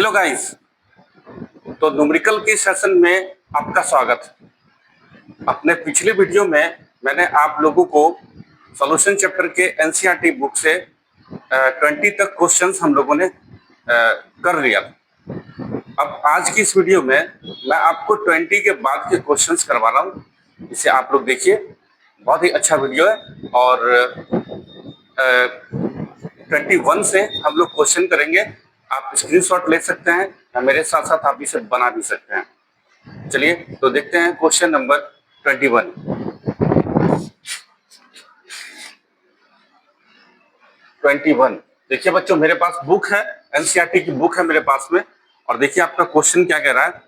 Hello guys, तो numerical के session में आपका स्वागत है। अपने पिछले वीडियो में मैंने आप लोगों को सॉल्यूशन चैप्टर के एनसीईआरटी बुक से 20 तक क्वेश्चंस हम लोगों ने कर लिया। अब आज की इस वीडियो में मैं आपको 20 के बाद के क्वेश्चंस करवा रहा हूँ। इसे आप लोग देखिए, बहुत ही अच्छा वीडियो है और 21 से हम लोग क्वेश्चन करेंगे। आप स्क्रीनशॉट ले सकते हैं या मेरे साथ साथ आप इसे बना भी सकते हैं। चलिए तो देखते हैं क्वेश्चन नंबर 21। देखिए बच्चों, मेरे पास बुक है, एनसीईआरटी की बुक है मेरे पास में, और देखिए आपका क्वेश्चन क्या कह रहा है।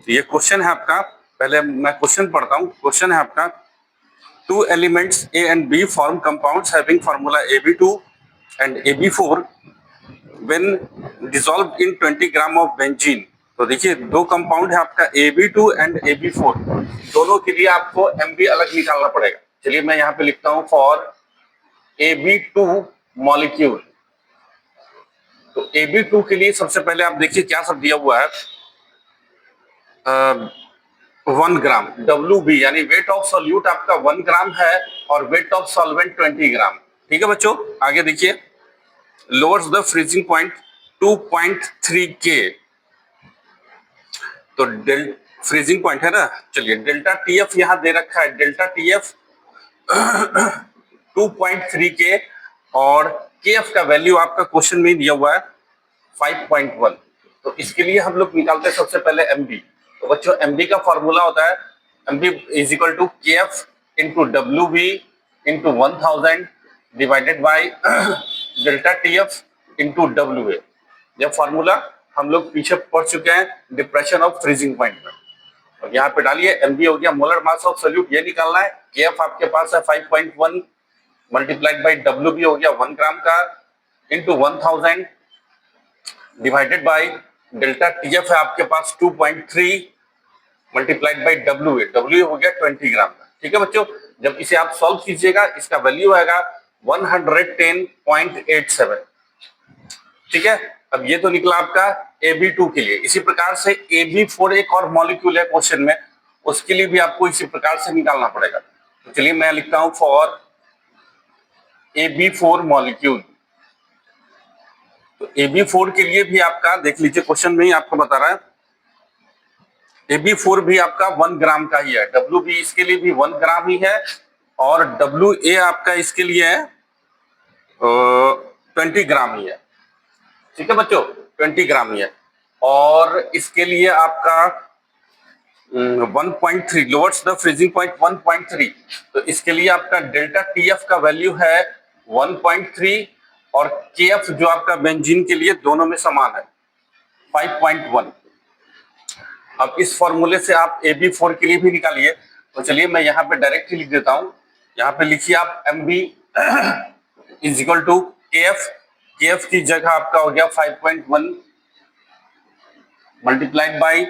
ये क्वेश्चन है आपका, पहले मैं क्वेश्चन पढ़ता हूँ। क्वेश्चन है आपका, 2 elements A and B form compounds having formula AB2 and AB4 when dissolved in 20 gram of benzene. तो देखिए दो कंपाउंड है आपका AB2 एंड AB4, दोनों के लिए आपको MB अलग निकालना पड़ेगा। चलिए मैं यहाँ पे लिखता हूँ फॉर AB2 मॉलिक्यूल। तो AB2 के लिए सबसे पहले आप देखिए क्या सब दिया हुआ है, 1 ग्राम WB यानी वेट ऑफ सॉल्यूट आपका 1 ग्राम है और वेट ऑफ सॉल्वेंट 20 ग्राम। ठीक है बच्चों, आगे देखिए, lowers the freezing point 2.3 K। तो फ्रीजिंग पॉइंट है ना, चलिए डेल्टा TF यहां दे रखा है, डेल्टा TF 2.3 K और KF का वैल्यू आपका क्वेश्चन में दिया हुआ है 5.1। तो इसके लिए हम लोग निकालते हैं सबसे पहले MB। तो बच्चों MB का फॉर्मूला होता है MB is equal to KF into WB into 1000 divided by delta TF into WA। यह फॉर्मूला हम लोग पीछे पढ़ चुके हैं डिप्रेशन ऑफ फ्रीजिंग पॉइंट में। और यहाँ पे डालिए MB हो गया मोलर मास ऑफ सोल्यूट, ये निकालना है। KF आपके पास है 5.1 मल्टीप्लाइड बाई WB हो गया 1 ग्राम का into 1000 divided by delta TF है आपके पास 2.3 मल्टीप्लाइड बाई WA हो गया 20 ग्राम का। ठीक है बच्चों, जब इसे आप सॉल्व कीजिएगा इसका वैल्यू आएगा 110.87। ठीक है, अब ये तो निकला आपका AB2 के लिए। इसी प्रकार से AB4 एक और मॉलिक्यूल है क्वेश्चन में, उसके लिए भी आपको इसी प्रकार से निकालना पड़ेगा। तो चलिए मैं लिखता हूं फॉर AB4 मॉलिक्यूल। तो AB4 के लिए भी आपका देख लीजिए, क्वेश्चन में ही आपको बता रहा है AB4 भी आपका 1 ग्राम का ही है, WB इसके लिए भी 1 ग्राम ही है और WA आपका इसके लिए है 20 ग्राम ही है। ठीक है बच्चों, 20 ग्राम ही है और इसके लिए आपका 1.3 लोअर्स द फ्रीजिंग पॉइंट 1.3। तो इसके लिए आपका डेल्टा TF का वैल्यू है 1.3 और KF जो आपका बेंजीन के लिए दोनों में समान है 5.1। अब इस फॉर्मूले से आप AB4 के लिए भी निकालिए। तो चलिए मैं यहाँ पे डायरेक्ट ही लिख देता हूँ। यहाँ पे लिखिए आप MB is equal to KF की जगह आपका हो गया 5.1 मल्टीप्लाइड बाई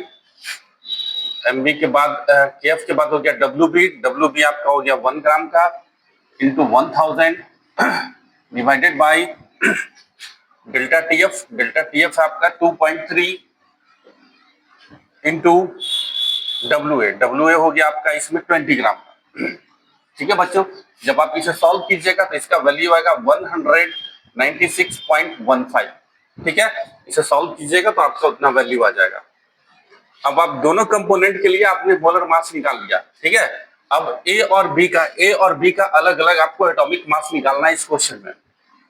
MB के बाद KF के बाद हो गया WB आपका हो गया 1 ग्राम का into 1000 divided by delta TF आपका 2.3 इंटू WA हो गया आपका इसमें 20 ग्राम का। ठीक है बच्चों, जब आप इसे सॉल्व कीजिएगा तो इसका वैल्यू आएगा 196.15। ठीक है, इसे सॉल्व कीजिएगा तो आपका उतना वैल्यू आ जाएगा। अब आप दोनों कंपोनेंट के लिए आपने मोलर मास निकाल लिया। ठीक है, अब A और B का अलग अलग आपको एटॉमिक मास निकालना है इस क्वेश्चन में।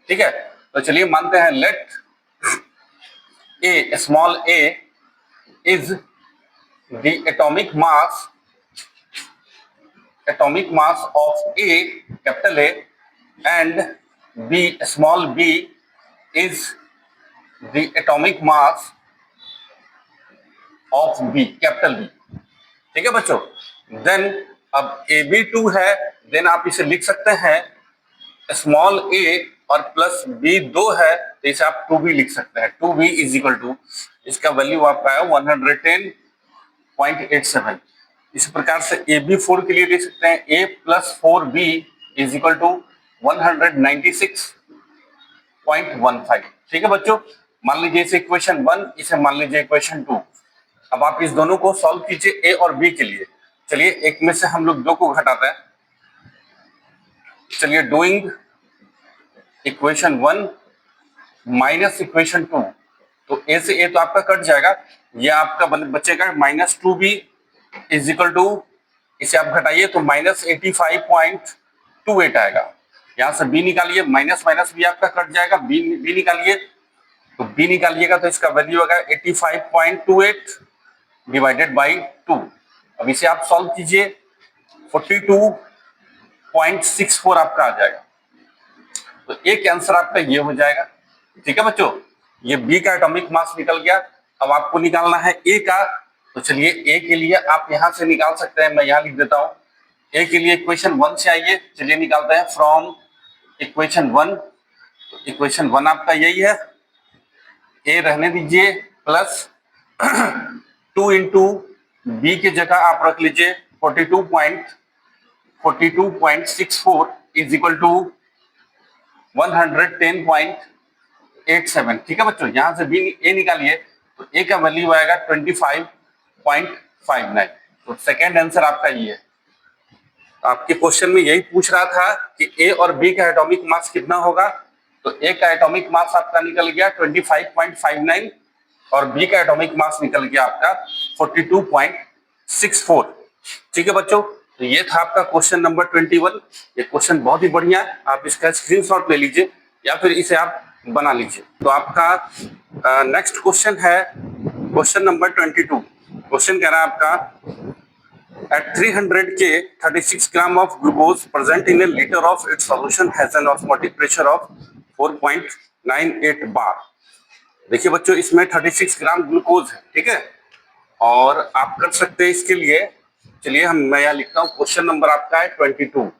ठीक है, तो चलिए मानते हैं let A small a is the atomic mass of A capital A and B small b is the atomic mass of B capital B। ठीक है बच्चों, देन अब AB2 है, देन आप इसे लिख सकते हैं स्मॉल a और प्लस B 2 है तो इसे आप 2B लिख सकते हैं। 2B इज इक्वल टू, इसका वैल्यू आपका है 110.87। इस प्रकार से AB4 के लिए लिख सकते हैं A plus 4B is equal to 196.15। ठीक है बच्चों, मान लीजिए इसे इक्वेशन 1, इसे मान लीजिए इक्वेशन 2। अब आप इस दोनों को सॉल्व कीजिए ए और बी के लिए। चलिए एक में से हम लोग 2 को घटाते हैं। चलिए डूइंग इक्वेशन 1 माइनस इक्वेशन 2, तो ए से ए तो आपका कट जाएगा, ये आपका बचेगा -2b इज इक्वल टू, इसे आप घटाइए तो -85.28 आएगा। यहां से b निकालिए, माइनस माइनस भी आपका कट जाएगा, b निकालिए, तो b निकालिएगा तो इसका वैल्यू होगा 85.28 डिवाइडेड बाई 2। अब इसे आप सॉल्व कीजिए, 42.64 आपका आ जाएगा। तो एक आंसर आपका ये हो जाएगा। ठीक है बच्चों, ये बी का एटॉमिक मास निकल गया। अब आपको निकालना है ए का, तो चलिए ए के लिए आप यहां से निकाल सकते हैं, मैं यहां लिख देता हूं। ए के लिए इक्वेशन 1 से आइए, चलिए निकालते हैं फ्रॉम इक्वेशन 1। तो इक्वेशन 1 आपका यही है, ए रहने दीजिए प्लस 2 इंटू बी की जगह आप रख लीजिए 42.64 इज इक्वल टू 110.87। ठीक है बच्चों, यहां से बी ए निकालिए तो ए का वैल्यू आएगा 25.59। तो सेकेंड आंसर आपका ये है। आपके क्वेश्चन में यही पूछ रहा था कि ए और बी का एटॉमिक मास कितना होगा, तो ए का एटॉमिक मास आपका निकल गया 25.59 और बी का एटॉमिक मास निकल गया आपका 42.64। ठीक है बच्चों, तो ये था आपका क्वेश्चन नंबर 21। ये क्वेश्चन बहुत ही बढ़िया है, आप इसका स्क्रीनशॉट ले लीजिए या फिर इसे आप बना लीजिए। तो आपका नेक्स्ट क्वेश्चन है क्वेश्चन नंबर 22। क्वेश्चन कह रहा है आपका at 300 K 36 gram of glucose present in a liter of its solution has an osmotic pressure of 4.98 bar। देखिए बच्चों, इसमें 36 ग्राम ग्लूकोज है, ठीक है, और आप कर सकते हैं इसके लिए। चलिए मैं यहाँ लिखता हूँ, क्वेश्चन नंबर आपका है 22।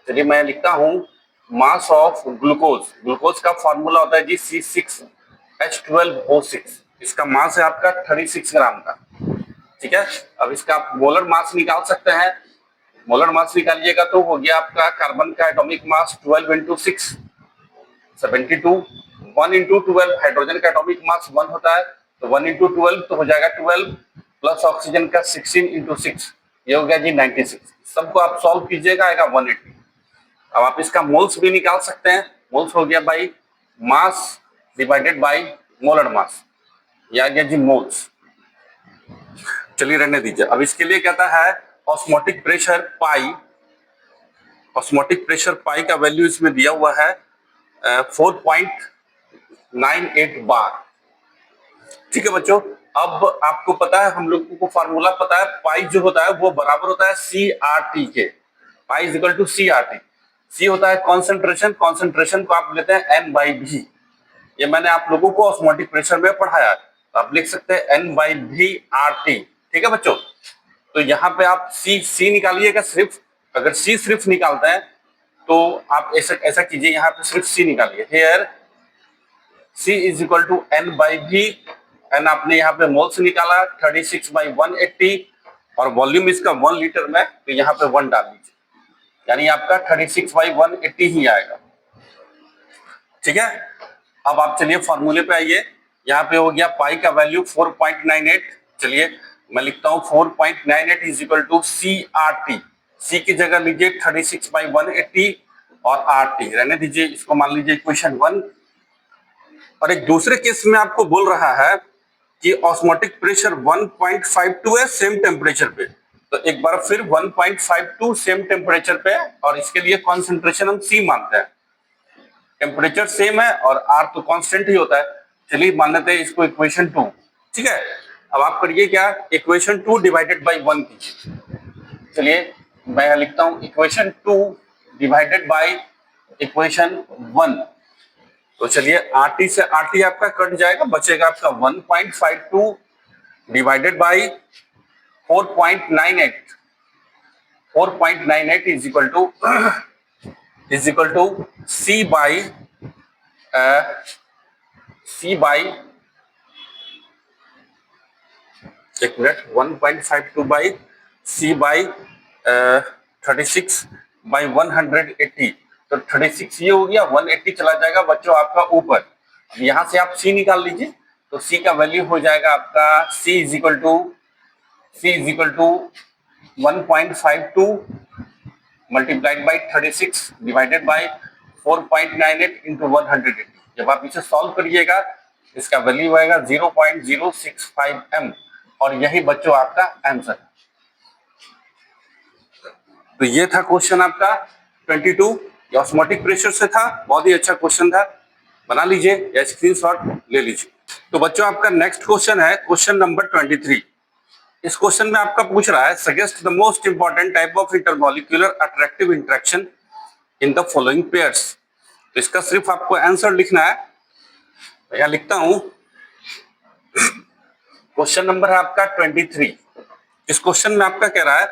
चलिए मैं लिखता हूँ मास ऑफ ग्लूकोज। ग्लूकोज का फॉर्मूला होता है जी C6H12O6। इसका मास है आपका 36 ग्राम का। ठीक है, अब इसका आप मोलर मास निकाल सकते हैं। मोलर मास निकालिएगा तो हो गया आपका कार्बन का atomic mass 12 into 6 72, 1 into 12 hydrogen का एटॉमिक मास 1 होता है, तो 1 इंटू 12 तो हो जाएगा 12 प्लस ऑक्सीजन का 16 इंटू 6, ये हो गया जी 96। सबको आप सॉल्व कीजिएगा, आएगा 180। अब आप इसका मोल्स भी निकाल सकते हैं। मोल्स हो गया by mass divided by molar mass, ये आ गया जी मोल्स। चलिए रहने दीजिए। अब इसके लिए कहता है osmotic pressure pi. Osmotic pressure pi का वैल्यू इसमें दिया हुआ है 4.98 बार। ठीक है बच्चों, अब आपको पता है, हम लोगों को फार्मूला पता है, पाई जो होता है वो बराबर होता है CRT के। Pi is equal to CRT। C होता है कॉन्सेंट्रेशन, कॉन्सेंट्रेशन को आप लेते हैं N/V। ये मैंने आप लोगों को ऑस्मोटिक प्रेशर में पढ़ाया, तो आप लिख सकते हैं N/V/RT। ठीक है बच्चों, तो यहाँ पे आप C निकालिएगा सिर्फ। अगर C सिर्फ निकालते हैं तो आप ऐसा कीजिए, यहाँ पे सिर्फ C निकालिए। Here C is equal to N/V। N आपने यहाँ पे मोल्स निकाला 36/180 और वॉल्यूम इसका 1 लीटर में, तो यहाँ पे 1 डाल दीजिए, यानी आपका 36/180 ही आएगा। ठीक है, अब आप चलिए फॉर्मूले पे आइए। यहाँ पे हो गया पाई का वैल्यू 4.98। चलिए मैं लिखता हूँ 4.98 is equal to CRT। C की जगह लीजिए 36/180 और RT रहने दीजिए, इसको मान लीजिए इक्वेशन 1। और एक दूसरे केस में आपको बोल रहा है कि ऑस्मोटिक प्रेशर 1.52 है सेम टेम्परेचर पे। तो एक बार फिर 1.52 सेम टेम्परेचर पे, और इसके लिए कॉन्सेंट्रेशन हम C मानते हैं। टेम्परेचर सेम है और R तो कांस्टेंट ही होता है। चलिए मान लेते हैं इसको इक्वेशन 2। ठीक है, अब आप करिए क्या, इक्वेशन 2 डिवाइडेड बाई 1 कीजिए। चलिए मैं यहाँ लिखता हूँ इक्वेशन 2 डिवाइडेड बाई इक्वेशन 1। तो चलिए RT से RT आपका कट जाएगा, बचेगा आपका 1.52 divided by 4.98। 4.98 is equal to C by एक मिनट, 1.52 बाई C बाई 36/180। तो 36 ये हो गया, 180 चला जाएगा बच्चों आपका ऊपर, यहां से आप C निकाल लीजिए, तो C का वैल्यू हो जाएगा आपका C is equal to 1.52 multiplied by 36 divided by 4.98 into 180। जब आप इसे सॉल्व करिएगा इसका वैल्यू आएगा 0.065 m, और यही बच्चों आपका आंसर। तो ये था क्वेश्चन आपका 22, ये ऑस्मोटिक प्रेशर से था, बहुत ही अच्छा क्वेश्चन था, बना लीजिए या स्क्रीनशॉट ले लीजिए। तो बच्चों आपका नेक्स्ट क्वेश्चन है क्वेश्चन नंबर 23। इस क्वेश्चन में आपका पूछ रहा है suggest the most important type of intermolecular attractive interaction in the following pairs. तो इसका सिर्फ आपको आंसर लिखना है, यहां लिखता हूं। क्वेश्चन नंबर है आपका 23। इस क्वेश्चन में आपका कह रहा है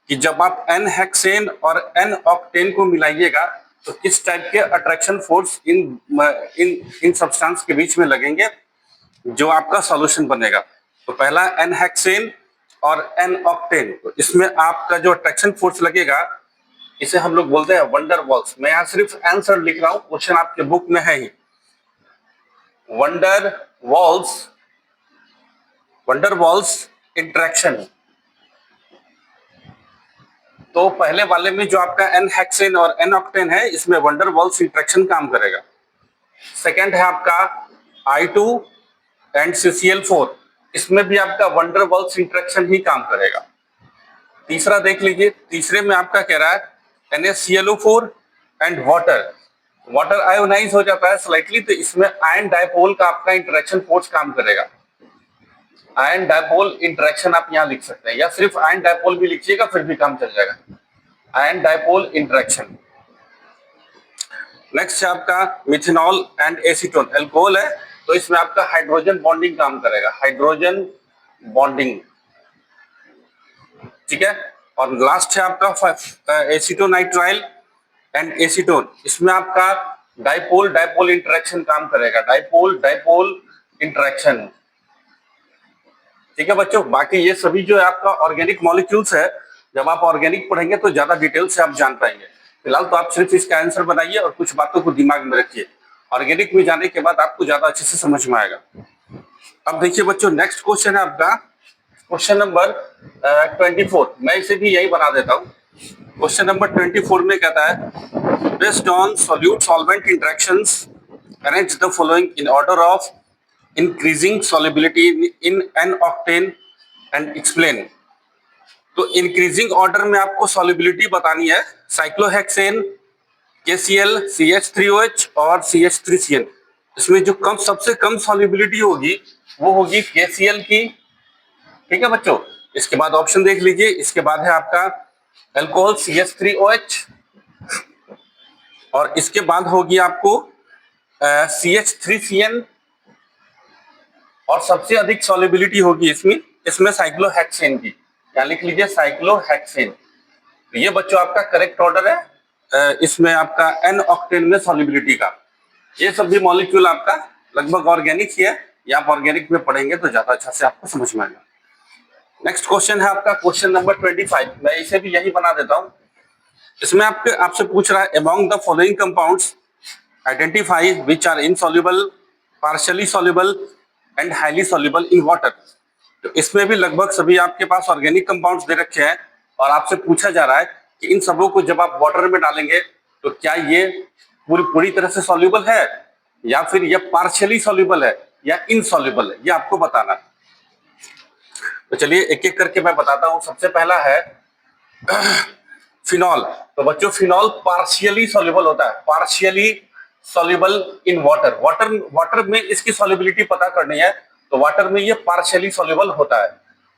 कि जब आप एन हेक्सेन और एन ऑक्टेन को मिलाइएगा तो किस टाइप के अट्रैक्शन फोर्स इन सब्सटेंस के बीच में लगेंगे जो आपका सॉल्यूशन बनेगा। तो पहला एन हेक्सेन और एन ऑक्टेन, तो इसमें आपका जो अट्रैक्शन फोर्स लगेगा इसे हम लोग बोलते हैं वंडर वॉल्स। मैं यहाँ सिर्फ आंसर लिख रहा हूं, क्वेश्चन आपके बुक में है ही। Wonder walls interaction. तो पहले वाले में जो आपका एन हेक्सेन और एन ऑक्टेन है इसमें वंडर वॉल्स इंटरेक्शन काम करेगा। सेकेंड है आपका I2 एंड CCl4, इसमें भी आपका वंडर वॉल्स इंटरेक्शन ही काम करेगा। तीसरा देख लीजिए, तीसरे में आपका कह रहा है NaClO4 एंड वाटर आयोनाइज हो जाता है स्लाइटली, तो इसमें आयन डायपोल का आपका इंटरेक्शन फोर्स काम करेगा। आयन डायपोल इंटरेक्शन आप यहां लिख सकते हैं, या सिर्फ आयन डायपोल भी लिखिएगा फिर भी काम चल जाएगा। Ion dipole interaction. नेक्स्ट है आपका मिथेनॉल एंड एसीटोन, अल्कोहल है तो इसमें आपका हाइड्रोजन बॉन्डिंग काम करेगा, हाइड्रोजन बॉन्डिंग, ठीक है। और लास्ट है आपका एसीटोनाइट्राइल एंड एसीटोन, इसमें आपका डाइपोल इंटरेक्शन काम करेगा, डाइपोल इंटरेक्शन, ठीक है बच्चों। बाकी ये सभी जो है आपका ऑर्गेनिक मॉलिक्यूल्स है, जब आप ऑर्गेनिक पढ़ेंगे तो ज्यादा डिटेल से आप जान पाएंगे। फिलहाल तो आप सिर्फ इसका आंसर बनाइए और कुछ बातों को दिमाग में रखिए, ऑर्गेनिक में जाने के बाद आपको ज्यादा अच्छे से समझ में आएगा। अब देखिए बच्चों नेक्स्ट क्वेश्चन है आपका क्वेश्चन नंबर 24। मैं इसे भी यही बना देता हूँ। क्वेश्चन नंबर 24 में कहता है based on solute solvent interactions arrange the following in order of increasing solubility in an octane and explain. तो इंक्रीजिंग ऑर्डर में आपको सॉल्युबिलिटी बतानी है साइक्लोहेक्सेन, KCl, CH3OH और CH3Cl। इसमें जो सबसे कम सॉल्युबिलिटी होगी वो होगी KCl की, ठीक है बच्चों। इसके बाद ऑप्शन देख लीजिए, इसके बाद है आपका अल्कोहल CH3OH, और इसके बाद होगी आपको CH3Cl, और सबसे अधिक सॉल्युबिलिटी होगी इसमें साइक्लोहेक्सेन की। क्या लिख लीजिए, साइक्लोहेक्सेन। तो ये बच्चों आपका करेक्ट ऑर्डर है इसमें आपका एन ऑक्टेन में सॉल्युबिलिटी का। ये सब भी मॉलिक्यूल आपका लगभग ऑर्गेनिक ही है, ये आप ऑर्गेनिक में पढ़ेंगे तो ज्यादा अच्छा से आपको समझ में आएगा। नेक्स्ट क्वेश्चन है आपका क्वेश्चन नंबर 25। मैं इसे भी यही बना देता हूं। इसमें आपसे पूछ रहा है among the following compounds identify which are insoluble, partially soluble and highly soluble in water. तो इसमें भी लगभग सभी आपके पास ऑर्गेनिक कंपाउंड्स दे रखे हैं, और आपसे पूछा जा रहा है कि इन सबों को जब आप वाटर में डालेंगे तो क्या ये पूरी तरह से सॉल्युबल है, या फिर ये पार्शियली सॉल्युबल है, या इनसॉल्युबल है, ये आपको बताना है। तो चलिए एक एक करके मैं बताता हूं। सबसे पहला है फिनॉल। तो बच्चों फिनॉल पार्शियली सॉल्युबल होता है, पार्शियली सॉल्युबल इन वाटर में इसकी सॉल्युबिलिटी पता करनी है, तो वाटर में ये पार्शियली सॉल्युबल होता है।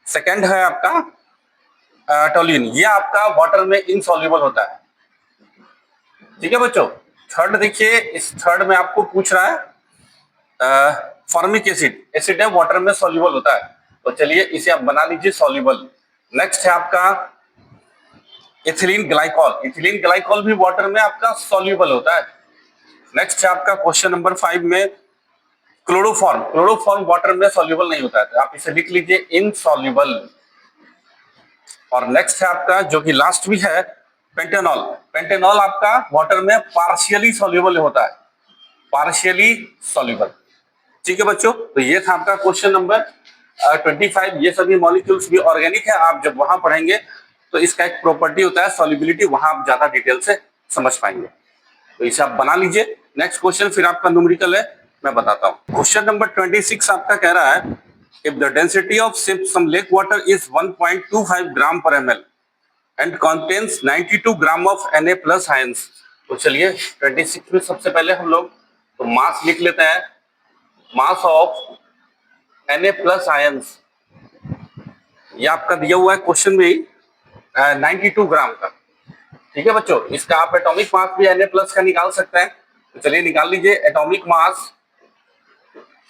सेकंड है आपका टोल्यूइन, ये आपका वाटर में इनसॉल्युबल होता है, ठीक है बच्चों। थर्ड देखिए, इस थर्ड में आपको पूछ रहा है फॉर्मिक एसिड है, वाटर में सॉल्युबल होता है, तो चलिए इसे आप बना लीजिए सॉल्युबल। नेक्स्ट है आपका इथिलीन ग्लाइकॉल भी वाटर में आपका सॉल्युबल होता है। नेक्स्ट है आपका क्वेश्चन नंबर 5 में क्लोरोफॉर्म वाटर में सॉल्युबल नहीं होता है, तो आप इसे लिख लीजिए इनसॉल्युबल। और नेक्स्ट है आपका जो कि लास्ट भी है पेंटेनॉल आपका वाटर में पार्शियली सॉल्युबल होता है, पार्शियली सॉल्युबल। ठीक है बच्चों, तो ये था आपका क्वेश्चन नंबर 25। ये सभी मॉलिक्यूल्स भी ऑर्गेनिक है, आप जब वहां पढ़ेंगे तो इसका एक प्रॉपर्टी होता है सॉल्युबिलिटी, वहां आप ज्यादा डिटेल से समझ पाएंगे। तो इसे आप बना लीजिए। नेक्स्ट क्वेश्चन फिर आपका न्यूमेरिकल है, मैं बताता हूँ। क्वेश्चन नंबर 26 आपका कह रहा है if the density of some lake water is 1.25 gram per ml and contains 92 gram of Na plus ions. तो चलिए 26 में सबसे पहले हम लोग तो मास लिख लेते हैं। Mass of Na plus ions ये आपका दिया हुआ है क्वेश्चन में ही 92 ग्राम का। ठीक है बच्चों, इसका आप एटॉमिक मास भी Na प्लस का निकाल सकते हैं। तो चलिए निकाल लीजिए atomic mass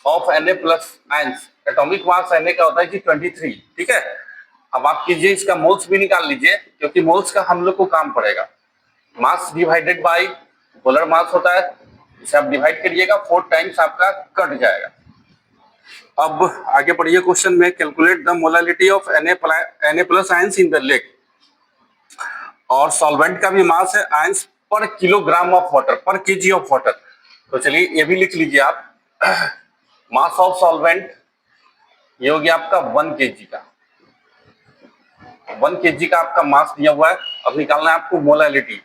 of Na plus ions. Atomic mass Na का होता है कि 23। ठीक है, अब आप कीजिए इसका मोल्स भी निकाल लीजिए, क्योंकि मोल्स का हम लोग को काम पड़ेगा। Mass divided by molar mass होता है, इसे आप डिवाइड करिएगा 4 टाइम्स आपका कट जाएगा। अब आगे बढ़िए क्वेश्चन में, calculate the molality of Na plus ions in the lake. और सॉल्वेंट का भी मास है आयंस पर किलोग्राम ऑफ वाटर, पर केजी ऑफ वाटर। तो चलिए ये भी लिख लीजिए आप। मास ऑफ सॉल्वेंट ये हो गया आपका 1 केजी का। 1 केजी का आपका मास दिया हुआ है। अब निकालना है आपको मोलालिटी।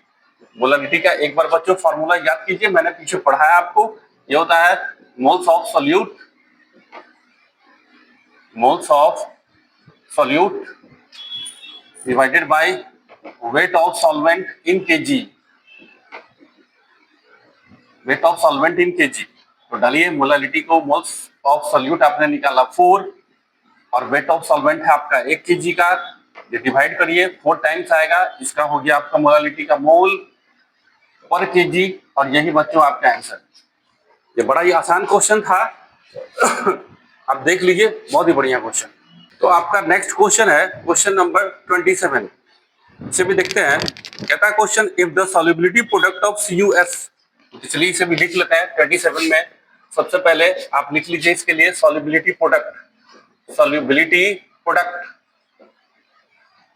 मोलालिटी का एक बार बच्चों फॉर्मूला याद कीजिए, मैंने पीछे पढ़ाया आपको। ये होता है moles of solute, moles of solute divided by weight of solvent in KG, weight of solvent in KG. तो डालिए मोलालिटी को, मोल्स ऑफ सोल्यूट आपने निकाला 4 और वेट ऑफ सॉल्वेंट है आपका 1 केजी का। ये डिवाइड करिए 4 टाइम्स आएगा, इसका हो गया आपका मोलालिटी का मोल पर केजी। और यही बच्चों आपका आंसर। ये बड़ा ही आसान क्वेश्चन था। आप देख लीजिए, बहुत ही बढ़िया क्वेश्चन। तो आपका नेक्स्ट क्वेश्चन है क्वेश्चन नंबर 27। इसे भी देखते हैं। कहता है question if the solubility product of CuS। चलिए इसे भी लिख लेते हैं 27 में। सबसे पहले आप लिख लीजिए इसके लिए solubility product. Solubility product,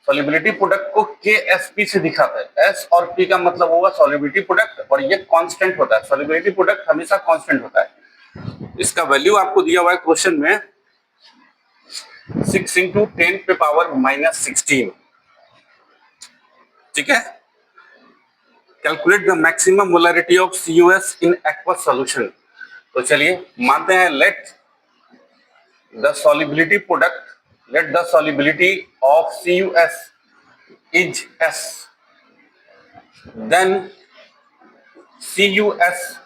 solubility product को KSP से दिखाते हैं। S और P का मतलब होगा सॉल्युबिलिटी प्रोडक्ट, और ये कांस्टेंट होता है। सॉल्युबिलिटी प्रोडक्ट हमेशा कांस्टेंट होता है। इसका वैल्यू आपको दिया हुआ है क्वेश्चन में 6 × 10⁻⁻16। ठीक है, calculate the maximum molarity of CuS in aqueous solution. तो चलिए मानते हैं let the solubility product, let the solubility of CuS is S, then CuS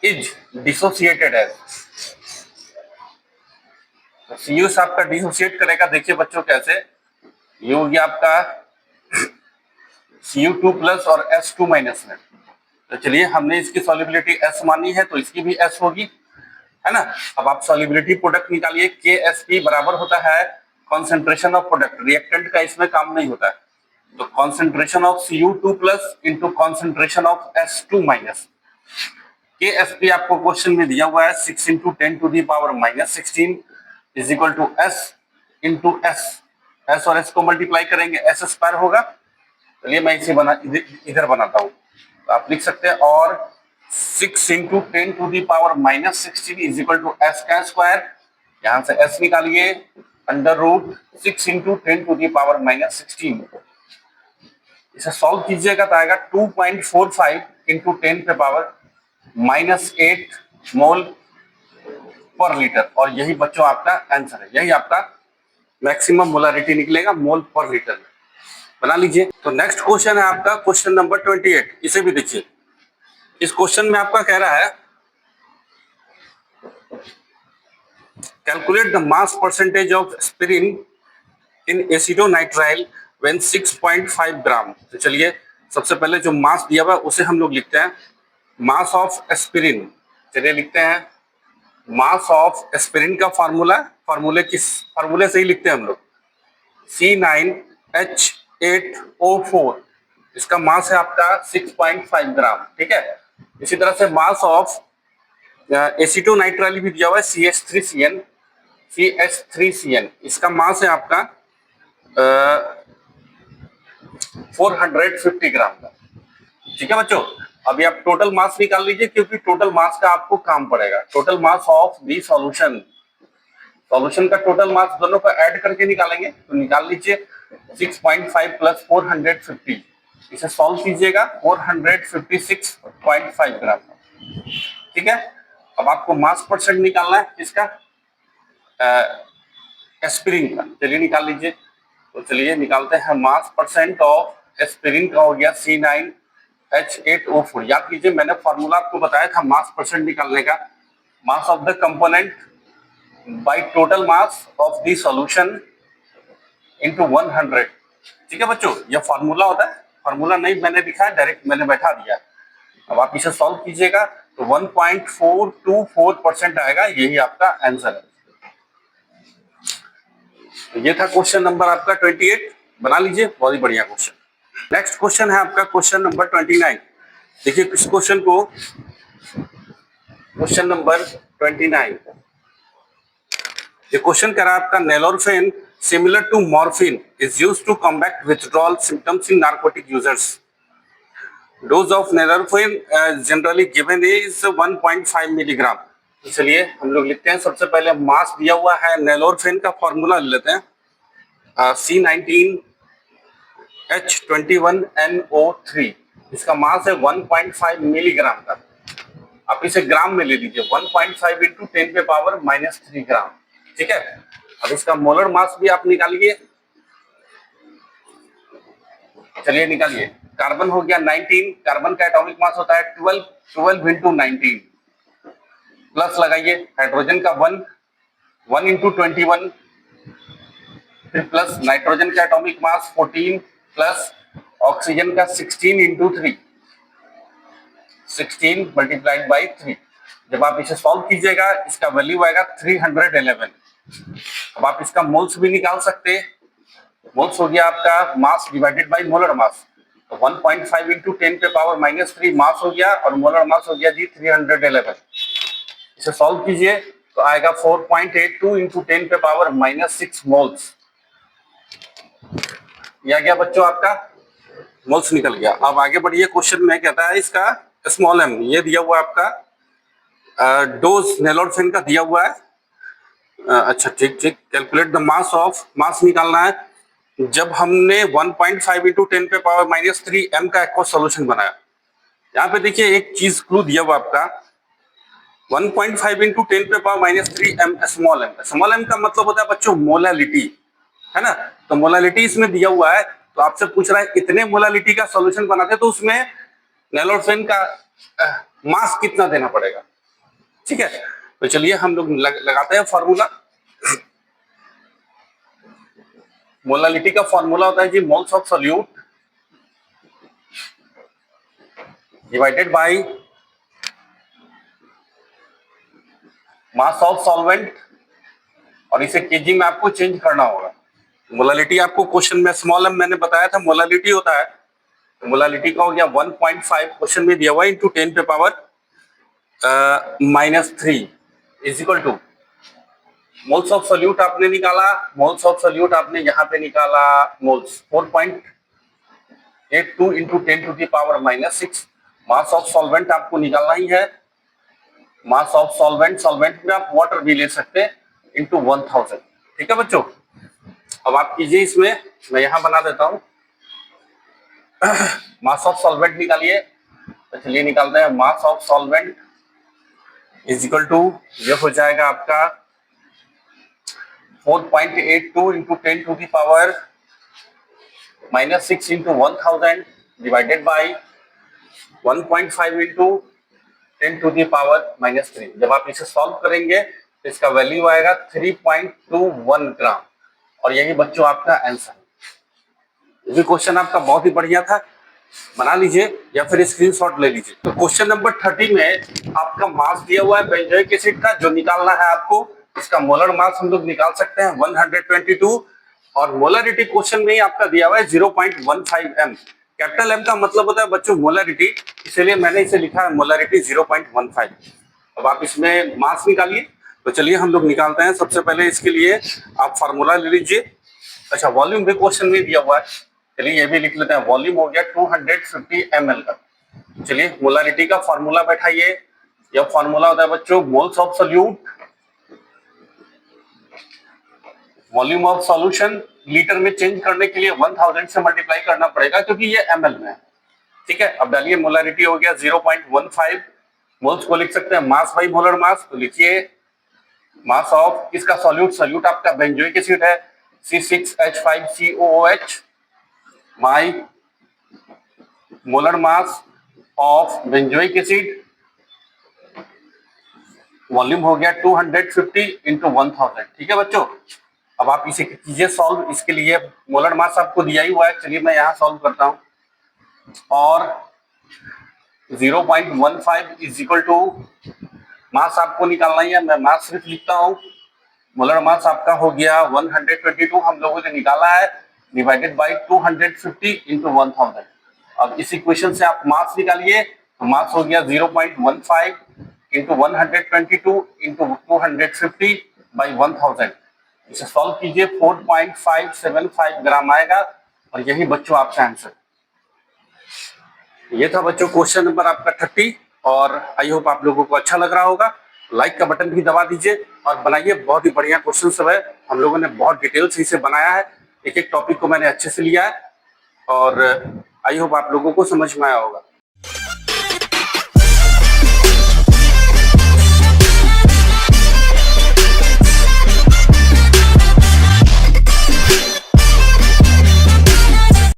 is dissociated as। CuS आपका डिसोसिएट करेगा, देखिए बच्चों कैसे। ये हो गया आपका Cu2 प्लस और S2 माइनस में। तो चलिए हमने इसकी सॉल्युबिलिटी S मानी है, तो इसकी भी S होगी, है ना। अब आप सॉल्युबिलिटी प्रोडक्ट निकालिए। KSP बराबर होता है कॉन्सेंट्रेशन ऑफ प्रोडक्ट, रिएक्टेंट का इसमें काम नहीं होता है। तो concentration of Cu2 plus into concentration of S2 minus. KSP आपको क्वेश्चन में दिया हुआ है 6 × 10⁻⁻16 is equal to S into S। S और S को मल्टीप्लाई करेंगे S स्क्वायर होगा। चलिए मैं इसे इधर बनाता हूँ। तो आप लिख सकते हैं और 6 × 10⁻⁻16 इज इक्वल टू S का स्क्वायर। यहां से S निकालिए, √6 × 10⁻⁻16। इसे सॉल्व कीजिएगा तो आएगा 2.45 × 10⁻⁻8 मोल पर लीटर। और यही बच्चों आपका आंसर है, यही आपका मैक्सिमम मोलारिटी निकलेगा मोल पर लीटर में। बना लीजिए। तो नेक्स्ट क्वेश्चन है आपका क्वेश्चन नंबर 28। इसे भी देखिए। इस क्वेश्चन में आपका कह रहा है calculate the mass percentage of aspirin in acetonitrile when 6.5 gram. तो चलिए सबसे पहले जो मास दिया हुआ है उसे हम लोग लिखते हैं मास ऑफ एस्पिरिन। चलिए लिखते हैं मास ऑफ एस्पिरिन का फार्मूले से ही लिखते हैं हम लोग C9H8O4। इसका मास है आपका 6.5 ग्राम। ठीक है, इसी तरह से मास ऑफ एसिटोनाइट्राइल भी दिया हुआ है CH3CN। इसका मास है आपका 450 ग्राम का। ठीक है बच्चों, अभी आप टोटल मास निकाल लीजिए, क्योंकि टोटल मास का आपको काम पड़ेगा। Total mass of the solution, solution का टोटल मास दोनों को ऐड करके निकालेंगे। तो निकाल लीजिए 6.5 प्लस 450, इसे सॉल्व कीजिएगा 456.5 ग्राम। ठीक है, अब आपको मास परसेंट निकालना है किसका, एस्पिरिन का। चलिए निकाल लीजिए। तो चलिए निकालते हैं मास परसेंट ऑफ एस्पिरिन का, हो गया C9H8O4। याद कीजिए मैंने फॉर्मूला आपको बताया था मास परसेंट निकालने का, mass of the component by total mass of the solution into 100। ठीक है बच्चों, यह फॉर्मूला होता है, फॉर्मूला नहीं मैंने लिखा है, डायरेक्ट मैंने बैठा दिया। अब आप इसे सॉल्व कीजिएगा तो 1.424% आएगा, यही आपका आंसर है। तो ये था क्वेश्चन नंबर आपका 28, बना लीजिए, बहुत ही बढ़िया क्वेश्चन। नेक्स्ट क्वेश्चन है आपका क्वेश्चन नंबर 29। देखिए इस क्वेश्चन को, क्वेश्चन नंबर 29, ये क्वेश्चन कह रहा है आपका nalorphene similar to morphine is used to combat withdrawal symptoms in narcotic users. Dose of nalorphene generally given is 1.5 milligram. चलिए हम लोग लिखते हैं, सबसे पहले मास दिया हुआ है, नैलोरफेन का फॉर्मूला लेते हैं, C19H21NO3, इसका मास है 1.5 मिलीग्राम का। आप इसे ग्राम में ले लीजिए, 1.5 इंटू 10 पे पावर -3 ग्राम। ठीक है, अब इसका मोलर मास भी आप निकालिए। चलिए निकालिए, कार्बन हो गया 19, कार्बन का एटॉमिक मास होता है 12 इंटू 19, प्लस लगाइए हाइड्रोजन का 1 इंटू 21, फिर प्लस नाइट्रोजन का एटॉमिक मास 14, प्लस ऑक्सीजन का 16 इंटू 3, 16 मल्टीप्लाइड बाई 3। जब आप इसे सॉल्व कीजिएगा इसका वैल्यू आएगा 311। अब आप इसका मोल्स भी निकाल सकते हैं, मोल्स हो गया आपका mass divided by molar mass, तो 1.5 इंटू 10 पे पावर -3 मास हो गया, और मोलर मास हो गया जी 311। इसे सॉल्व कीजिए तो आएगा 4.82 इंटू 10 पे पावर -6 मोल्स। यह गया बच्चों आपका मोल्स निकल गया। अब आगे बढ़िए, क्वेश्चन में कहता है इसका स्मॉल m, ये दिया हुआ आपका डोज नैलोरफेन का दिया हुआ है। अच्छा ठीक, कैलकुलेट द मास ऑफ, मास निकालना है जब हमने 1.5 इंटू 10 पे पावर -3 m का एक्वा सोल्यूशन बनाया। यहाँ पे देखिए एक चीज क्लू दिया हुआ आपका, 1.5 इंटू 10 पे power -3 m small m। Small m का मतलब होता है बच्चों मोलालिटी, है ना। तो मोलालिटी इसमें दिया हुआ है, तो आपसे पूछ रहा है इतने मोलालिटी का सॉल्यूशन बनाते तो उसमें नैलोरफेन का मास कितना देना पड़ेगा। ठीक है, तो चलिए हम लोग लगाते हैं फॉर्मूला। मोलालिटी का फॉर्मूला होता है G moles of solute divided by mass of solvent, और इसे केजी में आपको चेंज करना होगा। मोलालिटी आपको क्वेश्चन में स्मॉल m मैंने बताया था मोलालिटी होता है, तो मोलालिटी का हो गया 1.5 क्वेश्चन में दिया हुआ इंटू 10 पे power -3 is equal to moles of solute आपने निकाला, मोल्स ऑफ सोल्यूट आपने यहाँ पे निकाला moles 4.82 into 10 to the power -6। Mass of solvent आपको निकालना ही है, मास ऑफ सॉल्वेंट, सॉल्वेंट में आप वाटर भी ले सकते हैं, इंटू 1000। ठीक है बच्चों, अब आप कीजिए इसमें, मैं यहाँ बना देता हूँ। मास ऑफ सॉल्वेंट निकालिए, तो चलिए निकालते हैं। Mass of solvent is equal to, ये हो जाएगा आपका 4.82 into 10 to the power -6 into 1000 divided by 1.5 into 10 to the power -3। जब आप इसे सॉल्व करेंगे तो इसका वैल्यू आएगा 3.21 ग्राम, और यही बच्चों आपका आंसर। ये क्वेश्चन आपका बहुत ही बढ़िया था, बना लीजिए या फिर स्क्रीनशॉट ले लीजिए। तो क्वेश्चन नंबर 30 में आपका मास दिया हुआ है बेंजोइक एसिड का, जो निकालना है आपको। इसका मोलर मास हम लोग निकाल सकते हैं 122, और मोलरिटी क्वेश्चन में ही आपका दिया हुआ है 0.15 m। कैपिटल M का मतलब होता है बच्चों मोलरिटी, इसलिए मैंने इसे लिखा है मोलरिटी 0.15। अब आप इसमें मास निकालिए, तो चलिए हम लोग निकालते हैं। सबसे पहले इसके लिए आप फार्मूला ले लीजिए। अच्छा, वॉल्यूम भी क्वेश्चन में दिया हुआ है, चलिए ये भी लिख लेते हैं। वॉल्यूम हो गया 250 ml का। चलिए मोलारिटी का फॉर्मूला बैठाइए। यह फॉर्मूला होता है बच्चों moles of solute, volume of solution. Litre में चेंज करने के लिए 1000 से मल्टीप्लाई करना पड़ेगा क्योंकि ये ml में है। ठीक है, अब डालिए मोलारिटी हो गया 0.15। मोल्स को लिख सकते हैं मास बाई मोलर मास, तो लिखिए मास ऑफ किसका सॉल्यूट, सॉल्यूट आपका बेंजोइक एसिड है C6H5COOH by molar mass of benzoic acid, volume हो गया 250 इंटू 1000। ठीक है बच्चों, अब आप इसे कीजिए सॉल्व। इसके लिए मोलर मास आपको दिया ही हुआ है, चलिए मैं यहाँ सॉल्व करता हूँ। और 0.15 इज इक्वल टू मास आपको निकालना ही है, मैं मास सिर्फ लिखता हूँ। मोलर मास आपका हो गया 122 हम लोगों ने निकाला है, डिवाइडेड बाई 250 इंटू 1000। अब इस इक्वेशन से आप मास निकालिए, तो मास हो गया 0.15 इंटू 122 इंटू 250 बाई 1000। इसे सॉल्व कीजिए 4.575 ग्राम आएगा, और यही बच्चों आपका आंसर। ये था बच्चों क्वेश्चन नंबर आपका 30, और आई होप आप लोगों को अच्छा लग रहा होगा। लाइक का बटन भी दबा दीजिए और बनाइए, बहुत ही बढ़िया क्वेश्चन सब है। हम लोगों ने बहुत डिटेल से इसे बनाया है, एक एक टॉपिक को मैंने अच्छे से लिया है, और आई होप आप लोगों को समझ में आया होगा।